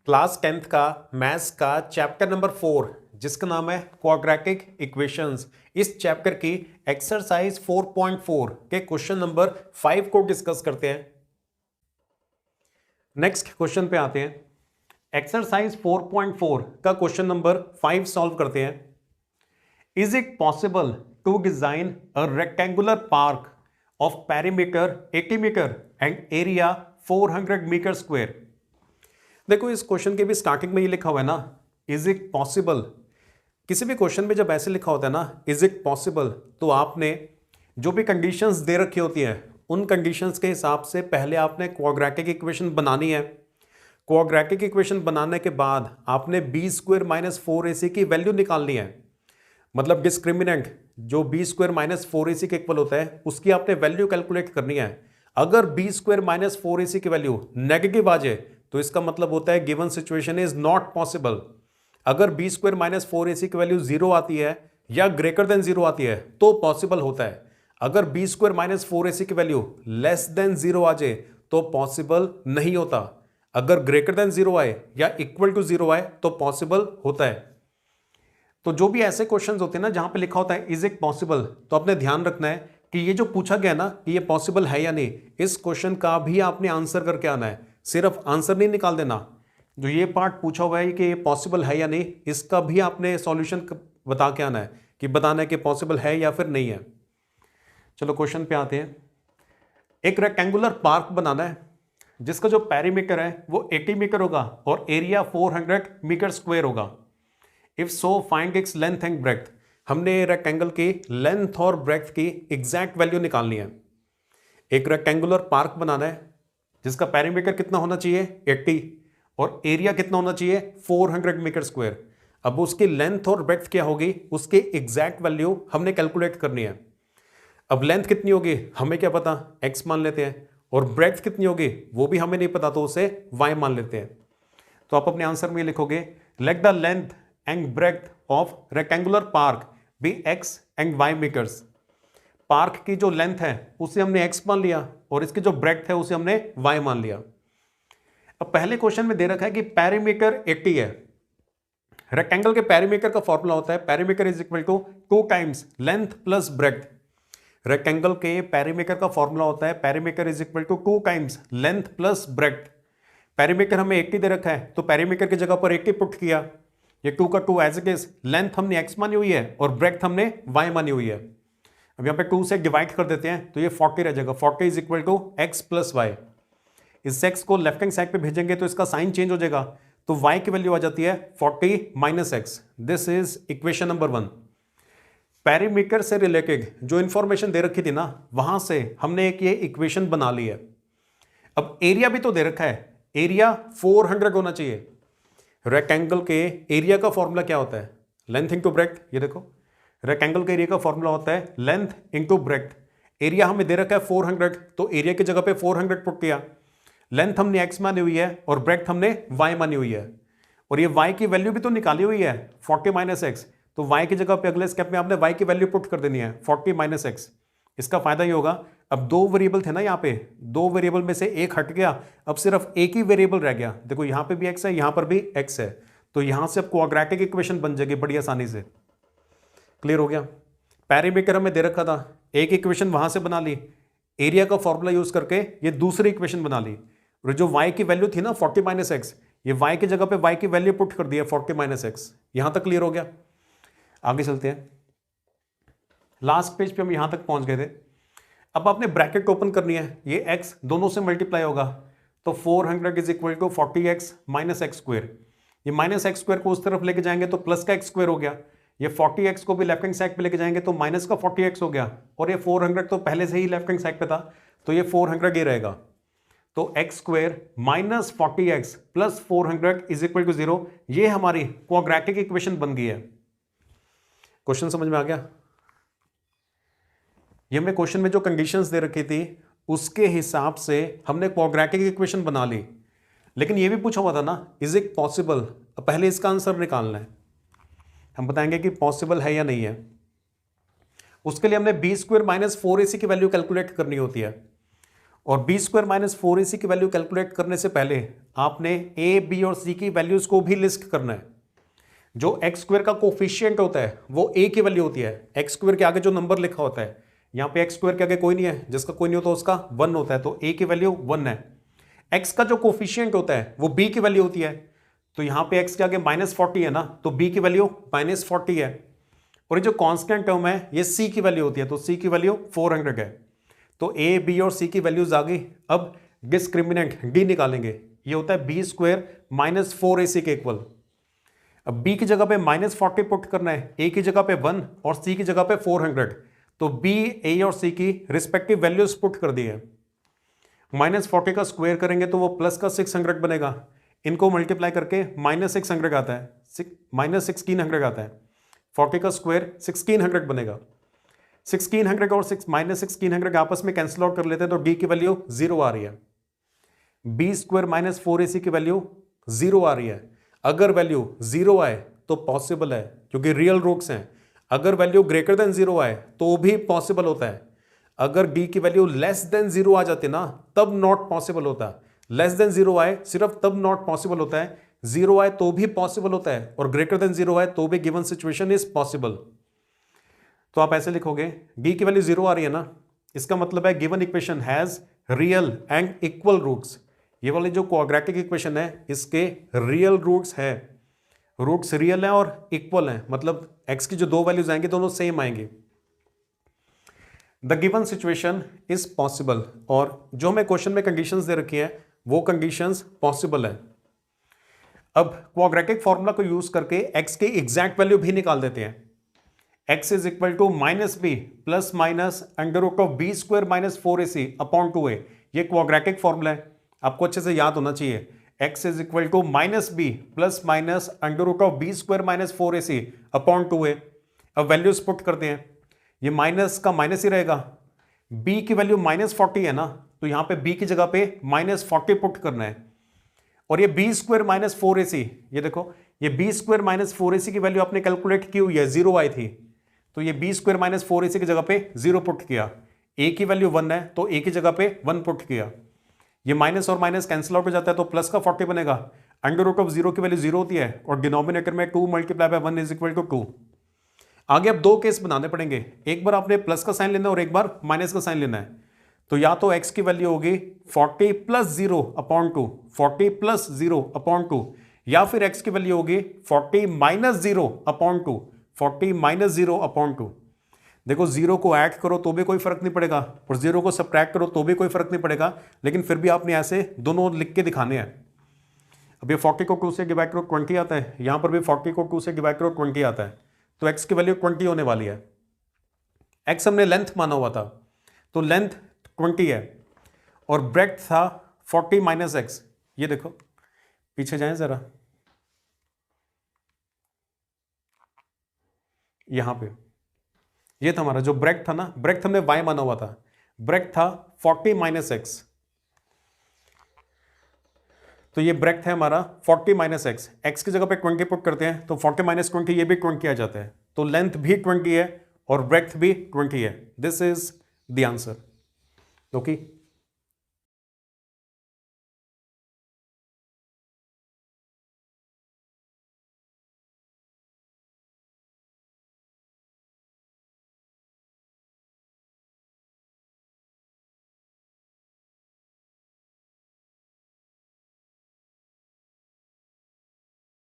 Class 10th का maths का chapter number 4 जिसका नाम है क्वाड्रेटिक इक्वेशंस। इस चैप्टर की एक्सरसाइज 4.4 के क्वेश्चन नंबर 5 को डिस्कस करते हैं। नेक्स्ट क्वेश्चन पे आते हैं। एक्सरसाइज 4.4 का क्वेश्चन नंबर 5 सॉल्व करते हैं। Is it possible to design a rectangular park of perimeter 80 metre and area 400 metre square. देखो इस क्वेश्चन के भी स्टार्टिंग में ये लिखा हुआ है ना, इज इट पॉसिबल। किसी भी क्वेश्चन में जब ऐसे लिखा होता है ना इज इट पॉसिबल, तो आपने जो भी कंडीशंस दे रखी होती हैं उन कंडीशंस के हिसाब से पहले आपने क्वाड्रेटिक इक्वेशन बनानी है। क्वाड्रेटिक इक्वेशन बनाने के बाद आपने बी स्क्वायर माइनस 4ac की वैल्यू निकालनी है। मतलब डिस्क्रिमिनेंट जो बी स्क्वायर माइनस 4ac के इक्वल होता है उसकी आपने वैल्यू कैलकुलेट करनी है। अगर बी स्क्वायर माइनस 4ac की वैल्यू नेगेटिव आ जाए तो इसका मतलब होता है given situation is not possible. अगर बी स्क्वायर माइनस 4ac की वैल्यू 0 आती है या ग्रेटर देन 0 आती है तो पॉसिबल होता है। अगर बी स्क्वायर माइनस 4ac की वैल्यू लेस देन 0 आ जाए तो पॉसिबल नहीं होता। अगर ग्रेटर देन 0 आए या इक्वल टू 0 आए तो पॉसिबल होता है। तो जो भी ऐसे क्वेश्चंस होते हैं ना जहां पे लिखा होता है इज इट पॉसिबल, तो आपने ध्यान रखना है कि ये जो पूछा गया ना कि ये पॉसिबल है या नहीं, इस क्वेश्चन का भी आपने आंसर करके आना है। सिर्फ आंसर नहीं निकाल देना, जो ये पार्ट पूछा हुआ है कि ये पॉसिबल है या नहीं इसका भी आपने सॉल्यूशन बता के आना है कि बताना है कि पॉसिबल है या फिर नहीं है। चलो क्वेश्चन पे आते हैं। एक रेक्टेंगुलर पार्क बनाना है जिसका जो पेरीमीटर है वो 80 मीटर होगा और एरिया 400 मीटर स्क्वायर होगा। If so find its length and breadth. हमने रेक्टेंगल की लेंथ और ब्रेड्थ की एग्जैक्ट वैल्यू निकालनी है। एक रेक्टेंगुलर पार्क बनाना है जिसका पेरीमीटर कितना होना चाहिए 80 और एरिया कितना होना चाहिए 400 मीटर स्क्वायर। अब उसकी लेंथ और ब्रेड्थ क्या होगी उसकी एग्जैक्ट वैल्यू हमने कैलकुलेट करनी है। अब लेंथ कितनी होगी हमें क्या पता, x मान लेते हैं, और ब्रेड्थ कितनी होगी वो भी हमें नहीं पता तो उसे y मान लेते हैं। तो आप अपने आंसर में लिखोगे let the length and breadth of rectangular park be x and y metres. Park की जो लेंथ है उसे हमने x मान लिया और इसकी जो ब्रेड्थ है उसे हमने y मान लिया। अब पहले क्वेश्चन में दे रखा है कि पेरीमीटर 80 है। रेक्टेंगल के पेरीमीटर का फॉर्मूला होता है perimeter is equal to 2 times length plus breadth. Rectangle के पेरीमीटर का फॉर्मूला होता है perimeter is equal to 2 times length plus breadth. Perimeter हमें 80 दे रखा है तो पेरीमीटर की जगह पर 80 पुट किया, ये 2 का 2 एज इट इज। लेंथ हमने x मानी हुई है और ब्रेड्थ हमने y मानी हुई है। अब यहाँ पे 2 से डिवाइड कर देते हैं तो ये 40 रह जाएगा। 40 is equal to x plus y. इस x को लेफ्ट हैंड साइड पे भेजेंगे तो इसका साइन चेंज हो जाएगा, तो y की वैल्यू आ जाती है 40 minus x। This is equation number 1। Perimeter से रिलेटेड जो इंफॉर्मेशन दे रखी थी ना वहां से हमने एक ये इक्वेशन बना ली है। अब एरिया भी तो दे रखा है, एरिया 400 होना चाहिए। रेक्टेंगल के एरिया का फॉर्मूला क्या होता है लेंथ इंटू ब्रेड्थ। ये देखो रेक्टेंगल के एरिया का फॉर्मूला होता है लेंथ इंटू ब्रेड्थ। एरिया हमें दे रखा है 400 तो एरिया की जगह पे 400 पुट किया। लेंथ हमने x मानी हुई है और ब्रेड्थ हमने y मानी हुई है और ये y की वैल्यू भी तो निकाली हुई है 40 माइनस एक्स। तो y की जगह पे अगले स्टेप में आपने y की वैल्यू पुट कर देनी है 40 माइनस एक्स। इसका फायदा ये होगा अब 2 वेरिएबल थे ना, यहाँ पे 2 वेरिएबल में से एक हट गया, अब सिर्फ एक ही वेरिएबल रह गया। देखो यहाँ पे भी x है यहाँ पर भी x है, तो यहाँ से अब क्वाड्रेटिक इक्वेशन बन जाएगी बड़ी आसानी से। क्लियर हो गया। पेरीमीटर हमें दे रखा था, एक इक्वेशन वहां से बना ली, एरिया का फॉर्मूला यूज करके ये दूसरी इक्वेशन बना ली, और जो y की वैल्यू थी ना 40 माइनस एक्स, ये y की जगह पे y की वैल्यू पुट कर दिया 40 माइनस एक्स। यहां तक क्लियर हो गया। आगे चलते हैं। लास्ट पेज पे हम यहां तक पहुंच गए थे। अब आपने ब्रैकेट ओपन करनी है, ये x दोनों से मल्टीप्लाई होगा तो 400 is equal to 40x minus x square. ये माइनस एक्स स्क्वायर को उस तरफ लेके जाएंगे तो प्लस का एक्स स्क्वायर हो गया। ये 40x को भी लेफ्ट हैंड साइड पे लेके जाएंगे तो माइनस का 40x हो गया, और ये 400 तो पहले से ही लेफ्ट हैंड साइड पे था तो ये 400 ही रहेगा। तो x square minus 40x plus 400 is equal to 0। ये हमारी क्वाड्रेटिक इक्वेशन बन गई है। क्वेश्चन समझ में आ गया। ये हमने क्वेश्चन में जो कंडीशंस दे रखी थी उसके हिसाब से हमने क्वाड्रेटिक इक्वेशन बना ली, लेकिन ये भी पूछा हुआ था ना इज इट पॉसिबल। पहले इसका आंसर निकालना है, हम बताएंगे कि पॉसिबल है या नहीं है। उसके लिए हमने बी स्क्वायर माइनस 4ac की वैल्यू कैलकुलेट करनी होती है, और बी स्क्वायर माइनस 4ac की वैल्यू कैलकुलेट करने से पहले आपने ए बी और सी की वैल्यूज को भी लिस्ट करना है। जो एक्स स्क्वायर का कोफिशिएंट होता है वो ए की वैल्यू होती है। एक्स स्क्वायर के आगे जो नंबर लिखा होता है, यहां पे एक्स स्क्वायर के आगे कोई नहीं है, जिसका कोई नहीं होता उसका 1 होता है, तो ए की वैल्यू 1 है। एक्स का जो कोफिशिएंट होता है वो बी की वैल्यू होती है, तो यहां पे एक्स के आगे -40 है ना, तो बी की वैल्यू -40 है। और ये जो कांस्टेंट टर्म है ये सी की वैल्यू होती है, तो सी की वैल्यू 400 है। तो ए बी और सी की वैल्यूज आ गई। अब डिस्क्रिमिनेंट डी निकालेंगे, ये होता है बी स्क्वायर -4ac के इक्वल। अब b की जगह पे -40 पुट करना है, a की जगह पे 1 और c की जगह पे 400, तो b, a और c की रिस्पेक्टिव वैल्यूज पुट कर दी है। -40 का स्क्वायर करेंगे तो वो प्लस का 600 बनेगा, इनको मल्टीप्लाई करके -600 आता है, -1600 आता है। 40 का स्क्वायर 1600 बनेगा। 1600 और -1600 आपस में कैंसिल आउट कर लेते हैं, तो d की वैल्यू 0 आ रही है। b स्क्वायर -4ac की वैल्यू 0 आ रही है। अगर वैल्यू 0 आए तो पॉसिबल है, क्योंकि रियल रूट्स हैं। अगर वैल्यू ग्रेटर देन 0 आए तो भी पॉसिबल होता है। अगर d की वैल्यू लेस देन 0 आ जाती ना, तब नॉट पॉसिबल होता है। लेस देन 0 आए सिर्फ तब नॉट पॉसिबल होता है, 0 आए तो भी पॉसिबल होता है, और ग्रेटर देन 0 आए तो भी गिवन सिचुएशन इज पॉसिबल। तो आप ऐसे लिखोगे, d की वैल्यू 0 आ रही है ना, इसका मतलब है given equation has real and equal roots. ये वाली जो क्वाड्रेटिक इक्वेशन है इसके रियल रूट्स है, रूट्स रियल है और इक्वल है, मतलब x की जो दो वैल्यूज आएंगी दोनों सेम आएंगी। The given situation is possible, और जो हमें क्वेश्चन में कंडीशंस दे रखी हैं वो कंडीशंस पॉसिबल है। अब क्वाड्रेटिक फॉर्मूला को यूज करके x की एग्जैक्ट वैल्यू भी निकाल देते हैं। x is equal to -b plus minus √b square -4ac upon 2a। ये क्वाड्रेटिक फॉर्मूला है, आपको अच्छे से याद होना चाहिए। x is equal to -b plus minus √b square -4ac upon 2a। अब वैल्यूज पुट करते हैं, ये माइनस का माइनस ही रहेगा। b की वैल्यू -40 है ना, तो यहां पे b की जगह पे -40 पुट करना है। और ये b स्क्वायर -4ac, ये देखो ये b स्क्वायर -4ac की वैल्यू आपने कैलकुलेट की हुई है, 0 आई थी, तो ये b स्क्वायर -4ac की जगह पे 0 पुट किया। a की वैल्यू 1 है तो a की जगह पे 1 पुट किया। ये माइनस और माइनस कैंसिल आउट हो जाता है, तो प्लस का 40 बनेगा। √0 की वैल्यू 0 होती है और डिनोमिनेटर में 2 multiply by 1 is equal to 2। आगे अब दो केस बनाने पड़ेंगे, एक बार आपने प्लस का साइन लेना है और एक बार माइनस का साइन लेना है। तो या तो x की वैल्यू होगी 40 + 0 अपॉन 2, 40 + 0 अपॉन 2, या फिर x की वैल्यू होगी 40 - 0 अपॉन 2, 40 - 0 अपॉन 2। देखो 0 को ऐड करो तो भी कोई फर्क नहीं पड़ेगा और 0 को सब्ट्रैक्ट करो तो भी कोई फर्क नहीं पड़ेगा, लेकिन फिर भी आपने ऐसे दोनों लिख के दिखाने हैं। अब ये 40 को 2 से डिवाइड करो 20 आता है, यहां पर भी 40 को 2 से डिवाइड करो 20 आता है, तो x की वैल्यू 20 होने वाली है। x हमने लेंथ माना हुआ था, तो लेंथ 20 है और ब्रेड्थ था 40 - x। ये देखो पीछे जाएं जरा, यहां पे ये था हमारा जो ब्रेड्थ था ना, ब्रेड्थ हमने y माना हुआ था, ब्रेड्थ था 40 - x, तो ये ब्रेड्थ है हमारा 40 - x। x की जगह पे 20 पुट करते हैं तो 40 - 20 ये भी 20 आ जाता है, तो लेंथ भी 20 है और ब्रेड्थ भी 20 है। This is the answer. Okay.